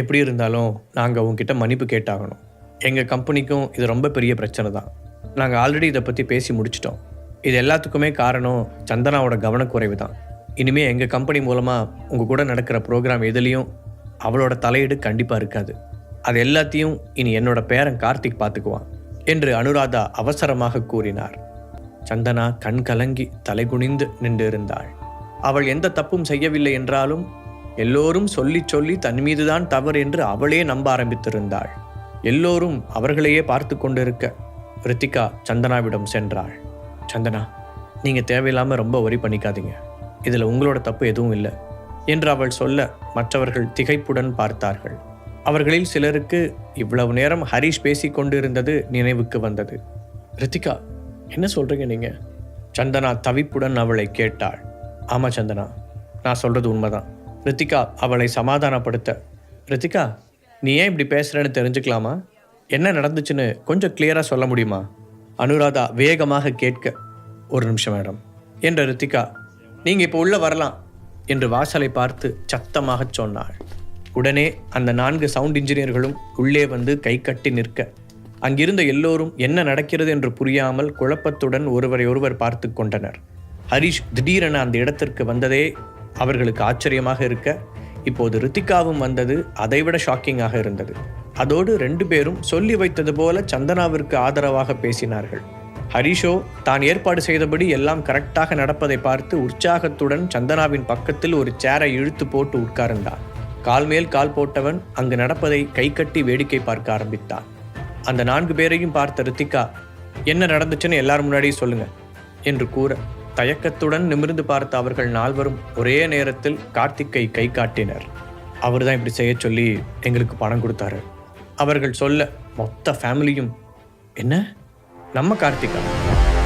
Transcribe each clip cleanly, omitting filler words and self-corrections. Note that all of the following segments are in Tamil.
எப்படி இருந்தாலும் நாங்கள் உங்ககிட்ட மன்னிப்பு கேட்டாகணும். எங்கள் கம்பெனிக்கும் இது ரொம்ப பெரிய பிரச்சனை தான். நாங்கள் ஆல்ரெடி இதை பற்றி பேசி முடிச்சிட்டோம். இது எல்லாத்துக்குமே காரணம் சந்தனாவோட கவனக்குறைவு தான். இனிமேல் எங்கள் கம்பெனி மூலமாக உங்கள் கூட நடக்கிற ப்ரோக்ராம் எதுலேயும் அவளோட தலையீடு கண்டிப்பாக இருக்காது. அது எல்லாத்தையும் இனி என்னோட பேரன் கார்த்திக் பார்த்துக்குவான் என்று அனுராதா அவசரமாக கூறினார். சந்தனா கண் கலங்கி தலைகுனிந்து நின்று இருந்தாள். அவள் எந்த தப்பும் செய்யவில்லை என்றாலும் எல்லோரும் சொல்லி சொல்லி தன் மீதுதான் தவறு என்று அவளே நம்ப ஆரம்பித்திருந்தாள். எல்லோரும் அவர்களையே பார்த்து கொண்டிருக்க ரித்திகா சந்தனாவிடம் சென்றாள். சந்தனா, நீங்கள் தேவையில்லாமல் ரொம்ப ஒரி பண்ணிக்காதீங்க, இதில் உங்களோட தப்பு எதுவும் இல்லை என்று அவள் சொல்ல மற்றவர்கள் திகைப்புடன் பார்த்தார்கள். அவர்களில் சிலருக்கு இவ்வளவு நேரம் ஹரிஷ் பேசி கொண்டிருந்தது நினைவுக்கு வந்தது. ரித்திகா, என்ன சொல்கிறீங்க நீங்கள்? சந்தனா தவிப்புடன் அவளை கேட்டாள். ஆமாம் சந்தனா, நான் சொல்கிறது உண்மைதான். ரித்திகா அவளை சமாதானப்படுத்த, ரித்திகா நீ ஏன் இப்படி பேசுகிறேன்னு தெரிஞ்சுக்கலாமா? என்ன நடந்துச்சுன்னு கொஞ்சம் கிளியராக சொல்ல முடியுமா? அனுராதா வேகமாக கேட்க, ஒரு நிமிஷம் மேடம் என்ற ரித்திகா, நீங்கள் இப்போ உள்ளே வரலாம் என்று வாசலை பார்த்து சத்தமாக சொன்னாள். உடனே அந்த 4 சவுண்ட் இன்ஜினியர்களும் உள்ளே வந்து கை கட்டி நிற்க அங்கிருந்த எல்லோரும் என்ன நடக்கிறது என்று புரியாமல் குழப்பத்துடன் ஒருவரை ஒருவர் பார்த்து கொண்டனர். ஹரிஷ் திடீரென அந்த இடத்திற்கு வந்ததே அவர்களுக்கு ஆச்சரியமாக இருக்க, இப்போது ரித்திகாவும் வந்தது அதைவிட ஷாக்கிங்காக இருந்தது. அதோடு 2 பேரும் சொல்லி வைத்தது போல சந்தனாவிற்கு ஆதரவாக பேசினார்கள். ஹரிஷோ தான் ஏற்பாடு செய்தபடி எல்லாம் கரெக்டாக நடப்பதை பார்த்து உற்சாகத்துடன் சந்தனாவின் பக்கத்தில் ஒரு சேரை இழுத்து போட்டு உட்கார்ந்தான். கால் மேல் கால் போட்டவன் அங்கு நடப்பதை கை கட்டி வேடிக்கை பார்க்க ஆரம்பித்தான். அந்த 4 பேரையும் பார்த்த ரித்திகா, என்ன நடந்துச்சுன்னு எல்லாரும் முன்னாடியே சொல்லுங்க என்று கூற தயக்கத்துடன் நிமிர்ந்து பார்த்த அவர்கள் 4வரும் ஒரே நேரத்தில் கார்த்திக்கை கை காட்டினர். அவர் தான் இப்படி செய்ய சொல்லி எங்களுக்கு பணம் கொடுத்தாரு அவர்கள் சொல்ல மொத்த ஃபேமிலியும், என்ன நம்ம கார்த்திகா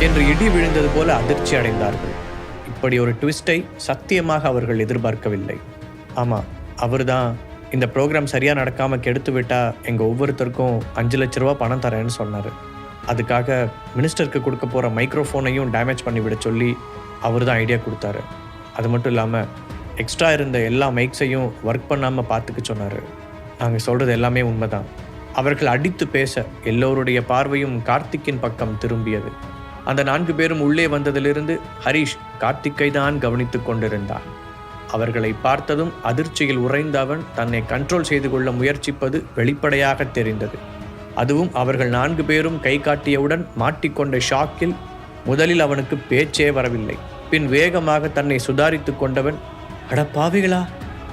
என்று இடி விழுந்தது போல அதிர்ச்சி அடைந்தார்கள். இப்படி ஒரு ட்விஸ்டை சத்தியமாக அவர்கள் எதிர்பார்க்கவில்லை. ஆமாம், அவர் தான் இந்த ப்ரோக்ராம் சரியாக நடக்காமல் கெடுத்து விட்டால் எங்கள் ஒவ்வொருத்தருக்கும் 5 லட்ச ரூபா பணம் தரேன்னு சொன்னார். அதுக்காக மினிஸ்டருக்கு கொடுக்க போகிற மைக்ரோஃபோனையும் டேமேஜ் பண்ணிவிட சொல்லி அவர் தான் ஐடியா கொடுத்தாரு. அது மட்டும் இல்லாமல் எக்ஸ்ட்ரா இருந்த எல்லா மைக்ஸையும் ஒர்க் பண்ணாமல் பார்த்துக்க சொன்னார். நாங்கள் சொல்கிறது எல்லாமே உண்மைதான். அவர்கள் அடித்து பேச எல்லோருடைய பார்வையும் கார்த்திக்கின் பக்கம் திரும்பியது. அந்த 4 பேரும் உள்ளே வந்ததிலிருந்து ஹரிஷ் கார்த்திக்கை தான் கவனித்து கொண்டிருந்தான். அவர்களை பார்த்ததும் அதிர்ச்சியில் உறைந்த அவன் தன்னை கண்ட்ரோல் செய்து கொள்ள முயற்சிப்பது வெளிப்படையாக தெரிந்தது. அதுவும் அவர்கள் 4 பேரும் கை காட்டியவுடன் மாட்டிக்கொண்ட ஷாக்கில் முதலில் அவனுக்கு பேச்சே வரவில்லை. பின் வேகமாக தன்னை சுதாரித்து கொண்டவன், அட பாவிகளா,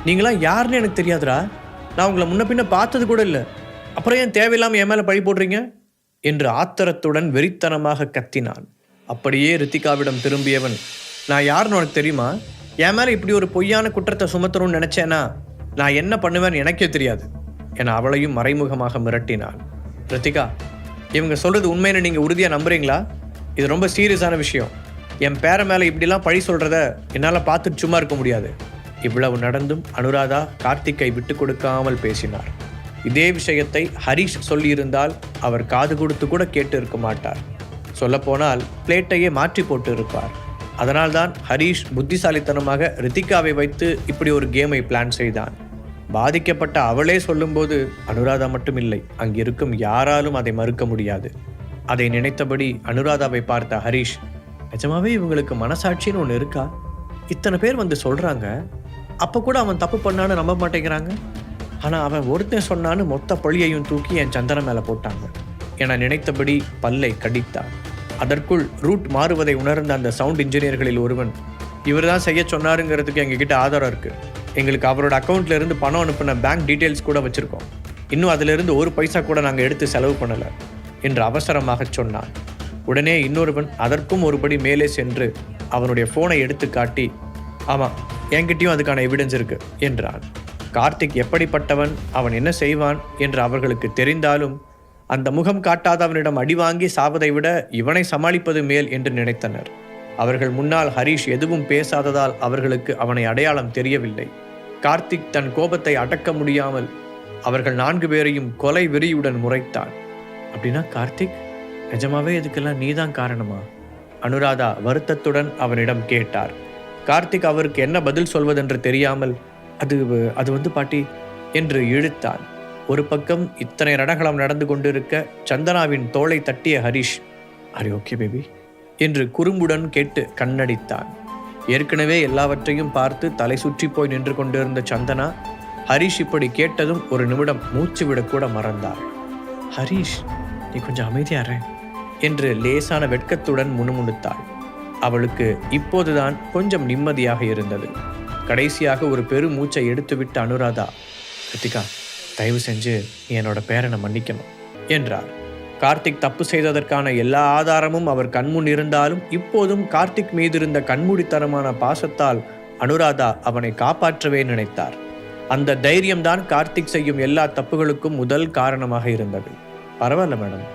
நீங்களாம் யாருன்னு எனக்கு தெரியாதுரா, நான் உங்களை முன்ன பின்ன பார்த்தது கூட இல்லை, அப்புறம் ஏன் தேவையில்லாமல் என் மேலே பழி போடுறீங்க என்று ஆத்திரத்துடன் வெறித்தனமாக கத்தினான். அப்படியே ரித்திகாவிடம் திரும்பியவன், நான் யாருன்னு உனக்கு தெரியுமா? என் மேலே இப்படி ஒரு பொய்யான குற்றத்தை சுமத்தணும்னு நினச்சேன்னா நான் என்ன பண்ணுவேன்னு எனக்கே தெரியாது என அவளையும் மறைமுகமாக மிரட்டினான். ரித்திகா, இவங்க சொல்கிறது உண்மைன்னு நீங்கள் உறுதியாக நம்புறீங்களா? இது ரொம்ப சீரியஸான விஷயம். என் பேரை மேலே இப்படிலாம் பழி சொல்கிறத என்னால் பார்த்துட்டு சும்மா இருக்க முடியாது. இவ்வளவு நடந்தும் அனுராதா கார்த்திக்கை விட்டு கொடுக்காமல் பேசினார். இதே விஷயத்தை ஹரிஷ் சொல்லியிருந்தால் அவர் காது கொடுத்து கூட கேட்டு இருக்க மாட்டார். சொல்லப்போனால் பிளேட்டையே மாற்றி போட்டு இருப்பார். அதனால்தான் ஹரிஷ் புத்திசாலித்தனமாக ரித்திகாவை வைத்து இப்படி ஒரு கேமை பிளான் செய்தான். பாதிக்கப்பட்ட அவளே சொல்லும்போது அனுராதா மட்டும் இல்லை, அங்கிருக்கும் யாராலும் அதை மறுக்க முடியாது. அதை நினைத்தபடி அனுராதாவை பார்த்த ஹரிஷ், நிஜமாவே இவங்களுக்கு மனசாட்சின்னு ஒன்று இருக்கா? இத்தனை பேர் வந்து சொல்கிறாங்க, அப்போ கூட அவன் தப்பு பண்ணான்னு நம்ப மாட்டேங்கிறாங்க. ஆனால் அவன் ஒருத்தன் சொன்னான்னு மொத்த பழியையும் தூக்கி என் சந்தன மேலே போட்டாங்க என நினைத்தபடி பல்லை கடித்தான். அதற்குள் ரூட் மாறுவதை உணர்ந்த அந்த சவுண்ட் இன்ஜினியர்களில் ஒருவன், இவர் தான் செய்ய சொன்னாருங்கிறதுக்கு எங்ககிட்ட ஆதாரம் இருக்குது. எங்களுக்கு அவரோட அக்கௌண்ட்ல இருந்து பணம் அனுப்பின பேங்க் டீட்டெயில்ஸ் கூட வச்சுருக்கோம். இன்னும் அதிலிருந்து 1 பைசா கூட நாங்கள் எடுத்து செலவு பண்ணலை என்று அவசரமாக சொன்னான். உடனே இன்னொருவன் அதற்கும் ஒருபடி மேலே சென்று அவனுடைய ஃபோனை எடுத்து காட்டி, ஆமாம், என்கிட்டையும் அதுக்கான எவிடன்ஸ் இருக்கு என்றான். கார்த்திக் எப்படிப்பட்டவன், அவன் என்ன செய்வான் என்று அவர்களுக்கு தெரிந்தாலும் அந்த முகம் காட்டாதவனிடம் அடி வாங்கி சாவதை விட இவனை சமாளிப்பது மேல் என்று நினைத்தனர். அவர்கள் முன்னால் ஹரிஷ் எதுவும் பேசாததால் அவர்களுக்கு அவனை அடையாளம் தெரியவில்லை. கார்த்திக் தன் கோபத்தை அடக்க முடியாமல் அவர்கள் 4 பேரையும் கொலை வெறியுடன் முறைத்தான். அப்படின்னா கார்த்திக், நிஜமாவே இதுக்கெல்லாம் நீதான் காரணமா? அனுராதா வருத்தத்துடன் அவனிடம் கேட்டார். கார்த்திக் அவருக்கு என்ன பதில் சொல்வதென்று தெரியாமல், அது வந்து பாட்டி, என்று இழுத்தான். ஒரு பக்கம் இத்தனை ரணகளம் நடந்து கொண்டிருக்க சந்தனாவின் தோளை தட்டிய Harish, "are you okay baby?" என்று குறும்புடன் கேட்டு கண்ணடித்தான். ஏற்கனவே எல்லாவற்றையும் பார்த்து தலை சுற்றி போய் நின்று கொண்டிருந்த சந்தனா ஹரிஷ் இப்படி கேட்டதும் ஒரு நிமிடம் மூச்சு விடக்கூட மறந்தாள். "ஹரிஷ், நீ கொஞ்சம் அமைதியாரு" என்று லேசான வெட்கத்துடன் முணுமுணுத்தாள். அவளுக்கு இப்போதுதான் கொஞ்சம் நிம்மதியாக இருந்தது. கடைசியாக ஒரு பெரு மூச்சை எடுத்துவிட்ட அனுராதா, "கிருத்திகா, தயவு செஞ்சு நீ என்னோட பேரனை மன்னிக்கணும்" என்றார். கார்த்திக் தப்பு செய்ததற்கான எல்லா ஆதாரமும் அவர் கண்முன் இருந்தாலும் இப்போதும் கார்த்திக் மீது இருந்த கண்மூடித்தனமான பாசத்தால் அனுராதா அவனை காப்பாற்றவே நினைத்தார். அந்த தைரியம்தான் கார்த்திக் செய்யும் எல்லா தப்புகளுக்கும் முதல் காரணமாக இருந்தது. "பரவாயில்ல மேடம்,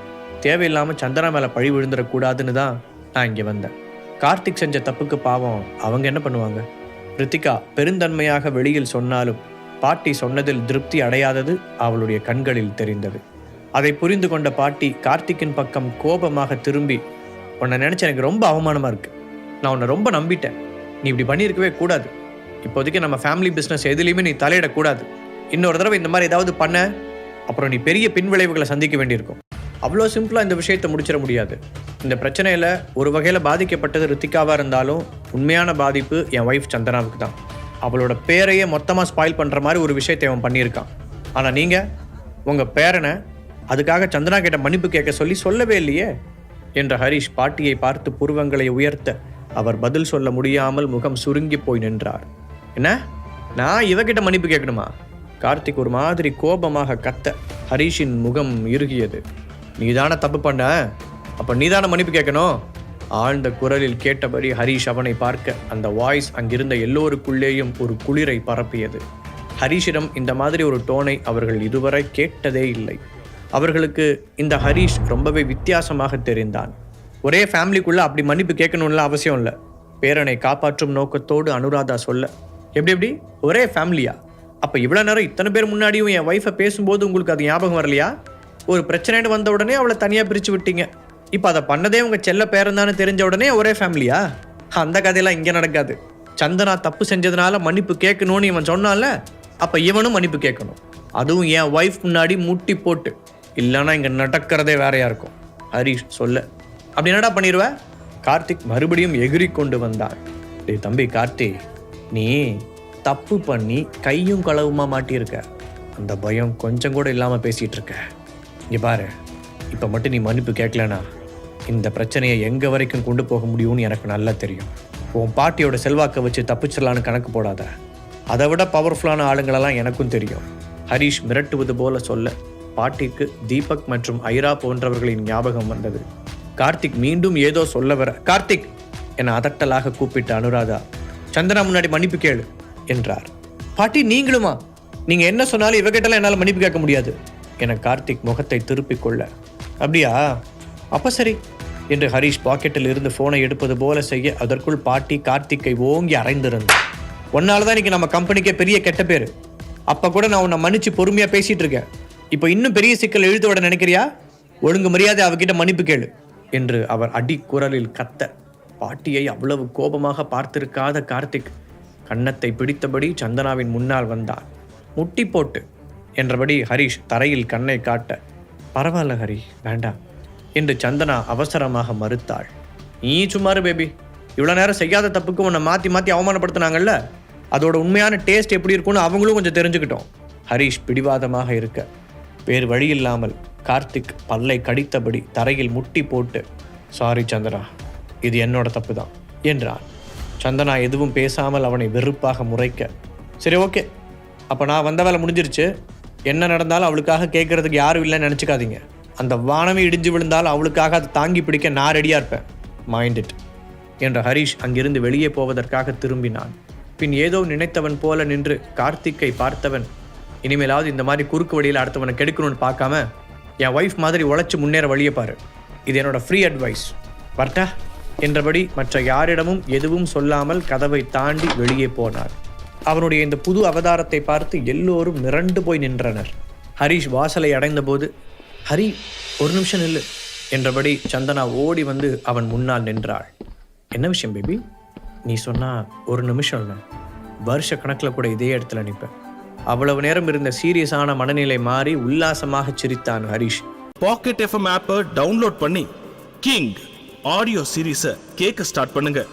தேவையில்லாமல் சந்தனா மேலே பழி விழுந்துடக்கூடாதுன்னு தான் நான் இங்கே வந்தேன். கார்த்திக் செஞ்ச தப்புக்கு பாவம் அவங்க என்ன பண்ணுவாங்க?" ரித்திகா பெருந்தன்மையாக வெளியில் சொன்னாலும் பாட்டி சொன்னதில் திருப்தி அடையாதது அவளுடைய கண்களில் தெரிந்தது. அதை புரிந்து கொண்ட பாட்டி கார்த்திக்கின் பக்கம் கோபமாக திரும்பி, "உன்னை நினச்ச எனக்கு ரொம்ப அவமானமாக இருக்கு. நான் உன்னை ரொம்ப நம்பிட்டேன். நீ இப்படி பண்ணியிருக்கவே கூடாது. இப்போதைக்கு நம்ம ஃபேமிலி பிஸ்னஸ் எதுலேயுமே நீ தலையிடக்கூடாது. இன்னொரு தடவை இந்த மாதிரி ஏதாவது பண்ண, அப்புறம் நீ பெரிய பின்விளைவுகளை சந்திக்க வேண்டியிருக்கும். அவ்வளோ சிம்பிளாக இந்த விஷயத்தை முடிச்சிட முடியாது. இந்த பிரச்சனையில் ஒரு வகையில் பாதிக்கப்பட்டது ரித்திகாவாக இருந்தாலும் உண்மையான பாதிப்பு என் ஒய்ஃப் சந்தனாவுக்கு தான். அவளோட பேரையே மொத்தமாக ஸ்பாயில் பண்ணுற மாதிரி ஒரு விஷயத்தை அவன் பண்ணியிருக்கான். ஆனால் நீங்கள் உங்கள் பேரனை அதுக்காக சந்தனா கிட்ட மன்னிப்பு கேட்க சொல்லவே இல்லையே" என்ற ஹரிஷ் பாட்டியை பார்த்து புருவங்களை உயர்த்த அவர் பதில் சொல்ல முடியாமல் முகம் சுருங்கி போய் நின்றார். "என்ன, நான் இவகிட்ட மன்னிப்பு கேட்கணுமா?" கார்த்திக் ஒரு மாதிரி கோபமாக கத்த ஹரிஷின் முகம் இறுகியது. "நீதானே தப்பு பண்ண, அப்போ நீதானே மன்னிப்பு கேட்கணும்." ஆழ்ந்த குரலில் கேட்டபடி ஹரிஷ் அவனை பார்க்க அந்த வாய்ஸ் அங்கிருந்த எல்லோருக்குள்ளேயும் ஒரு குளிரை பரப்பியது. ஹரிஷிடம் இந்த மாதிரி ஒரு டோனை அவர்கள் இதுவரை கேட்டதே இல்லை. அவர்களுக்கு இந்த ஹரிஷ் ரொம்பவே வித்தியாசமாக தெரிந்தான். ஒரே ஃபேமிலிக்குள்ளே அப்படி மன்னிப்பு கேட்கணும்ல அவசியம் இல்லை. பேரனை காப்பாற்றும் நோக்கத்தோடு அனுராதா சொல்ல, எப்படி ஒரே ஃபேமிலியா? அப்போ இவ்வளோ நேரம் இத்தனை பேர் முன்னாடியும் என் ஒய்ஃபை பேசும்போது உங்களுக்கு அது ஞாபகம் வரலையா? ஒரு பிரச்சனைன்னு வந்த உடனே அவளை தனியாக பிரித்து விட்டீங்க. இப்போ அதை பண்ணதே உங்கள் செல்ல பேரந்தான்னு தெரிஞ்ச உடனே ஒரே ஃபேமிலியா? அந்த கதையெல்லாம் இங்கே நடக்காது. சந்தனா தப்பு செஞ்சதுனால மன்னிப்பு கேட்கணும்னு இவன் சொன்னால, அப்போ இவனும் மன்னிப்பு கேட்கணும். அதுவும் என் ஒய்ஃப் முன்னாடி முட்டி போட்டு. இல்லைன்னா இங்கே நடக்கிறதே வேறையா இருக்கும் ஹரிஷ் சொல்ல. "அப்படி என்னடா பண்ணிடுவ?" கார்த்திக் மறுபடியும் எகிரி கொண்டு வந்தான். "டேய் தம்பி கார்த்தி, நீ தப்பு பண்ணி கையும் களவுமா மாட்டியிருக்க. அந்த பயம் கொஞ்சம் கூட இல்லாமல் பேசிகிட்டு இருக்க. இங்கே பாரு, இப்போ மட்டும் நீ மன்னிப்பு கேட்கலனா இந்த பிரச்சனையை எங்கே வரைக்கும் கொண்டு போக முடியும்னு எனக்கு நல்லா தெரியும். உன் பாட்டியோட செல்வாக்கை வச்சு தப்பிச்சிடலான்னு கணக்கு போடாத. அதை விட பவர்ஃபுல்லான ஆளுங்களெல்லாம் எனக்கும் தெரியும்." ஹரிஷ் மிரட்டுவது போல சொல்ல பாட்டிக்கு தீபக் மற்றும் ஐரா போன்றவர்களின் ஞாபகம் வந்தது. கார்த்திக் மீண்டும் ஏதோ சொல்ல வர, "கார்த்திக்" என அதட்டலாக கூப்பிட்ட அனுராதா, "சந்தனா முன்னாடி மன்னிப்பு கேளு" என்றார். "பாட்டி நீங்களுமா? நீங்க என்ன சொன்னாலும் இவகிட்டலாம் என்னால் மன்னிப்பு கேட்க முடியாது" என கார்த்திக் முகத்தை திருப்பிக் கொள்ள, "அப்படியா? அப்ப சரி" என்று ஹரிஷ் பாக்கெட்டில் இருந்து போனை எடுப்பது போல செய்ய அதற்குள் பாட்டி கார்த்திக்கை ஓங்கி அறைந்திருந்தார். "ஒன்னால தான் இன்னைக்கு நம்ம கம்பெனிக்கே பெரிய கெட்ட பேரு. அப்ப கூட நான் உன்னை மன்னிச்சு பொறுமையா பேசிட்டு இருக்கேன். இப்போ இன்னும் பெரிய சிக்கல் இழுத்து விட நினைக்கிறியா? ஒழுங்கு மரியாதை அவகிட்ட மன்னிப்பு கேளு" என்று அவர் அடி குரலில் கத்த பாட்டியை அவ்வளவு கோபமாக பார்த்திருக்காத கார்த்திக் கன்னத்தை பிடித்தபடி சந்தனாவின் முன்னால் வந்தான். "முட்டி போட்டு" என்றபடி ஹரிஷ் தரையில் கண்ணை காட்ட, "பரவாயில்ல ஹரி, வேண்டாம்" என்று சந்தனா அவசரமாக மறுத்தாள். "நீ சும்மாரு பேபி, இவ்வளோ நேரம் செய்யாத தப்புக்கு உன்னை மாற்றி மாற்றி அவமானப்படுத்தினாங்கல்ல, அதோட உண்மையான டேஸ்ட் எப்படி இருக்கும்னு அவங்களும் கொஞ்சம் தெரிஞ்சுக்கிட்டோம்." ஹரிஷ் பிடிவாதமாக இருக்க வேறு வழியில்லாமல் கார்த்திக் பல்லை கடித்தபடி தரையில் முட்டி போட்டு, "சாரி சந்தனா, இது என்னோட தப்பு தான்" என்றான். சந்தனா எதுவும் பேசாமல் அவனை வெறுப்பாக முறைக்க, "சரி ஓகே, அப்போ நான் வந்த வேலை முடிஞ்சிருச்சு. என்ன நடந்தாலும் அவளுக்காக கேட்கறதுக்கு யாரும் இல்லைன்னு நினச்சிக்காதீங்க. அந்த வானமே இடிஞ்சு விழுந்தாலும் அவளுக்காக அதை தாங்கி பிடிக்க நான் ரெடியாக இருப்பேன். மைண்ட் இட்" என்ற ஹரிஷ் அங்கிருந்து வெளியே போவதற்காக திரும்பினான். பின் ஏதோ நினைத்தவன் போல நின்று கார்த்திக்கை பார்த்தவன், "இனிமேலாவது இந்த மாதிரி குறுக்கு வழியில் அடுத்தவனை கெடுக்கணும்னு பார்க்காம என் ஒய்ஃப் மாதிரி உழைச்சி முன்னேற வழியை பாரு. இது என்னோட ஃப்ரீ அட்வைஸ். வரட்டா?" என்றபடி மற்ற யாரிடமும் எதுவும் சொல்லாமல் கதவை தாண்டி வெளியே போனார். அவனுடைய இந்த புது அவதாரத்தை பார்த்து எல்லோரும் மிரண்டு போய் நின்றனர். ஹரிஷ் வாசலை அடைந்தபோது, "ஹரி, ஒரு நிமிஷம் நில்லு" என்றபடி சந்தனா ஓடி வந்து அவன் முன்னால் நின்றாள். "என்ன விஷயம் பேபி?" "நீ சொன்னா ஒரு நிமிஷம் இல்லை, வருஷ கணக்கில் கூட இதே இடத்துல நிற்பேன். அவ்வளவு நேரம் இருந்த சீரியஸான மனநிலை மாறி உல்லாசமாக சிரித்தான் ஹரிஷ். பாக்கெட் எஃப்எம் ஆப்பை டவுன்லோட் பண்ணி கிங் ஆடியோ சீரீஸை கேட்க ஸ்டார்ட் பண்ணுங்க.